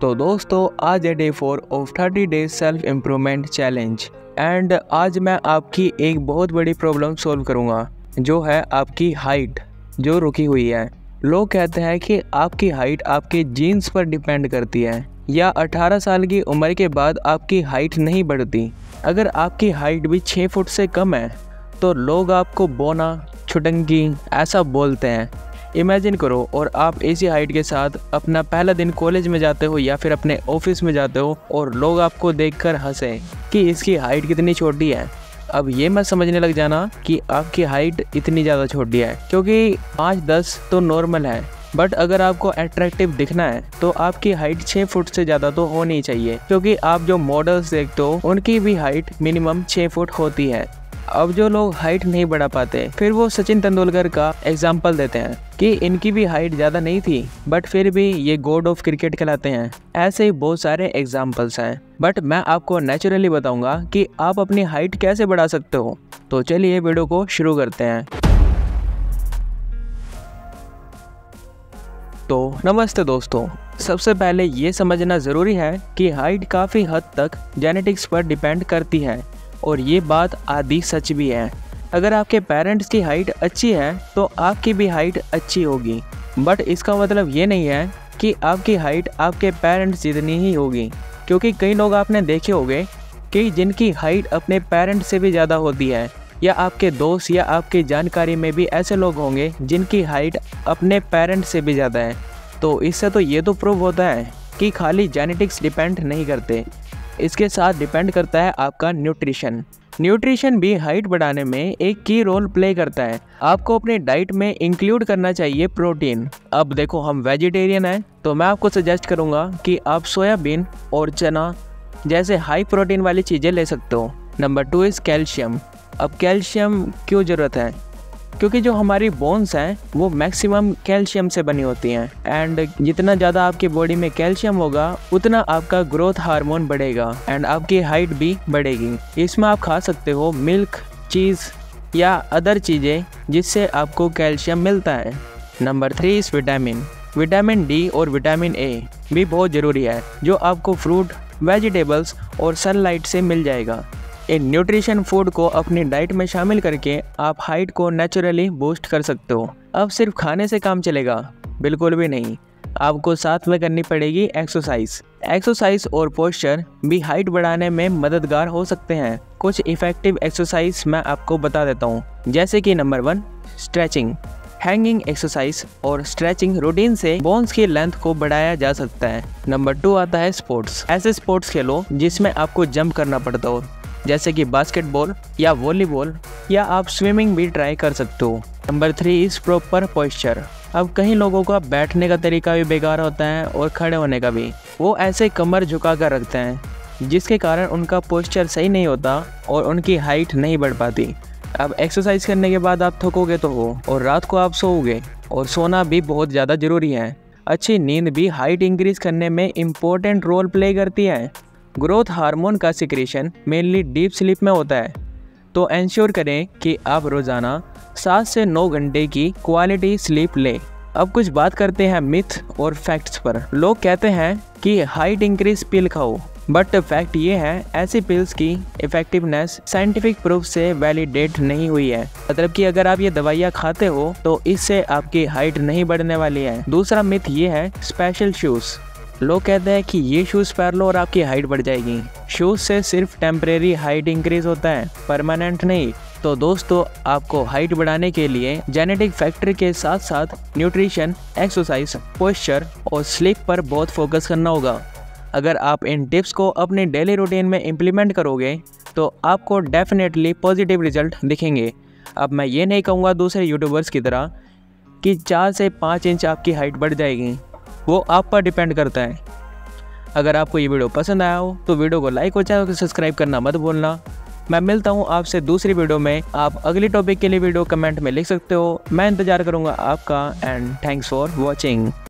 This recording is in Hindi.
तो दोस्तों आज है day 4 of 30 days self improvement challenge and आज मैं आपकी एक बहुत बड़ी प्रॉब्लम सॉल्व करूंगा जो है आपकी हाइट जो रुकी हुई है। लोग कहते हैं कि आपकी हाइट आपके जीन्स पर डिपेंड करती है या 18 साल की उम्र के बाद आपकी हाइट नहीं बढ़ती। अगर आपकी हाइट भी 6 फुट से कम है तो लोग आपको बोना छुटंगी ऐसा बोलते हैं। इमेजिन करो और आप इसी हाइट के साथ अपना पहला दिन कॉलेज में जाते हो या फिर अपने ऑफिस में जाते हो और लोग आपको देखकर हंसे कि इसकी हाइट कितनी छोटी है। अब ये मत समझने लग जाना कि आपकी हाइट इतनी ज़्यादा छोटी है, क्योंकि 5-10 तो नॉर्मल है, बट अगर आपको अट्रैक्टिव दिखना है तो आपकी हाइट 6 फुट से ज़्यादा तो होनी चाहिए, क्योंकि आप जो मॉडल्स देखते हो उनकी भी हाइट मिनिमम 6 फुट होती है। अब जो लोग हाइट नहीं बढ़ा पाते फिर वो सचिन तेंदुलकर का एग्जाम्पल देते हैं कि इनकी भी हाइट ज़्यादा नहीं थी बट फिर भी ये गॉड ऑफ क्रिकेट कहलाते हैं। ऐसे ही बहुत सारे एग्जाम्पल्स हैं, बट मैं आपको नेचुरली बताऊंगा कि आप अपनी हाइट कैसे बढ़ा सकते हो। तो चलिए वीडियो को शुरू करते हैं। तो नमस्ते दोस्तों, सबसे पहले ये समझना ज़रूरी है कि हाइट काफ़ी हद तक जेनेटिक्स पर डिपेंड करती है और ये बात आधी सच भी है। अगर आपके पेरेंट्स की हाइट अच्छी है तो आपकी भी हाइट अच्छी होगी, बट इसका मतलब ये नहीं है कि आपकी हाइट आपके पेरेंट्स जितनी ही होगी, क्योंकि कई लोग आपने देखे होंगे कि जिनकी हाइट अपने पेरेंट्स से भी ज़्यादा होती है, या आपके दोस्त या आपकी जानकारी में भी ऐसे लोग होंगे जिनकी हाइट अपने पेरेंट्स से भी ज़्यादा है। तो इससे तो ये तो प्रूव होता है कि खाली जेनेटिक्स डिपेंड नहीं करते, इसके साथ डिपेंड करता है आपका न्यूट्रिशन। न्यूट्रिशन भी हाइट बढ़ाने में एक की रोल प्ले करता है। आपको अपने डाइट में इंक्लूड करना चाहिए प्रोटीन। अब देखो, हम वेजिटेरियन हैं तो मैं आपको सजेस्ट करूंगा कि आप सोयाबीन और चना जैसे हाई प्रोटीन वाली चीज़ें ले सकते हो। Number 2 is calcium. अब कैल्शियम क्यों ज़रूरत है? क्योंकि जो हमारी बोन्स हैं वो मैक्सिमम कैल्शियम से बनी होती हैं, एंड जितना ज़्यादा आपकी बॉडी में कैल्शियम होगा उतना आपका ग्रोथ हार्मोन बढ़ेगा एंड आपकी हाइट भी बढ़ेगी। इसमें आप खा सकते हो मिल्क, चीज़ या अदर चीज़ें जिससे आपको कैल्शियम मिलता है। Number 3 is vitamin. Vitamin D और विटामिन ए भी बहुत ज़रूरी है, जो आपको फ्रूट, वेजिटेबल्स और सनलाइट से मिल जाएगा। इन न्यूट्रिशन फूड को अपनी डाइट में शामिल करके आप हाइट को नेचुरली बूस्ट कर सकते हो। अब सिर्फ खाने से काम चलेगा? बिल्कुल भी नहीं, आपको साथ में करनी पड़ेगी एक्सरसाइज और पोस्चर भी हाइट बढ़ाने में मददगार हो सकते हैं। कुछ इफ़ेक्टिव एक्सरसाइज मैं आपको बता देता हूँ, जैसे कि नंबर 1 स्ट्रेचिंग। हैंगिंग एक्सरसाइज और स्ट्रेचिंग रूटीन से बोन्स की लेंथ को बढ़ाया जा सकता है। नंबर 2 आता है स्पोर्ट्स। ऐसे स्पोर्ट्स खेलो जिसमें आपको जंप करना पड़ता हो, जैसे कि बास्केटबॉल या वॉलीबॉल, या आप स्विमिंग भी ट्राई कर सकते हो। Number 3 is proper posture. अब कई लोगों का बैठने का तरीका भी बेकार होता है और खड़े होने का भी। वो ऐसे कमर झुका कर रखते हैं जिसके कारण उनका पोस्चर सही नहीं होता और उनकी हाइट नहीं बढ़ पाती। अब एक्सरसाइज करने के बाद आप थकोगे तो हो और रात को आप सोओगे, और सोना भी बहुत ज़्यादा ज़रूरी है। अच्छी नींद भी हाइट इंक्रीज करने में इम्पोर्टेंट रोल प्ले करती है। ग्रोथ हार्मोन का सिक्रेशन मेनली डीप स्लीप में होता है, तो इंश्योर करें कि आप रोज़ाना 7 से 9 घंटे की क्वालिटी स्लीप लें। अब कुछ बात करते हैं मिथ और फैक्ट्स पर। लोग कहते हैं कि हाइट इंक्रीज पिल खाओ, बट फैक्ट ये है ऐसी पिल्स की इफेक्टिवनेस साइंटिफिक प्रूफ से वैलिडेट नहीं हुई है। मतलब कि अगर आप ये दवाइयाँ खाते हो तो इससे आपकी हाइट नहीं बढ़ने वाली है। दूसरा मिथ ये है स्पेशल शूज़। लोग कहते हैं कि ये शूज़ पहन लो और आपकी हाइट बढ़ जाएगी। शूज़ से सिर्फ टेम्परेरी हाइट इंक्रीज होता है, परमानेंट नहीं। तो दोस्तों, आपको हाइट बढ़ाने के लिए जेनेटिक फैक्टर के साथ साथ न्यूट्रिशन, एक्सरसाइज, पोस्चर और स्लीप पर बहुत फोकस करना होगा। अगर आप इन टिप्स को अपने डेली रूटीन में इम्प्लीमेंट करोगे तो आपको डेफिनेटली पॉजिटिव रिजल्ट दिखेंगे। अब मैं ये नहीं कहूँगा दूसरे यूट्यूबर्स की तरह कि 4 से 5 इंच आपकी हाइट बढ़ जाएगी, वो आप पर डिपेंड करता है। अगर आपको ये वीडियो पसंद आया हो तो वीडियो को लाइक और चैनल को सब्सक्राइब करना मत भूलना। मैं मिलता हूँ आपसे दूसरी वीडियो में। आप अगली टॉपिक के लिए वीडियो कमेंट में लिख सकते हो। मैं इंतज़ार करूँगा आपका, एंड थैंक्स फॉर वॉचिंग।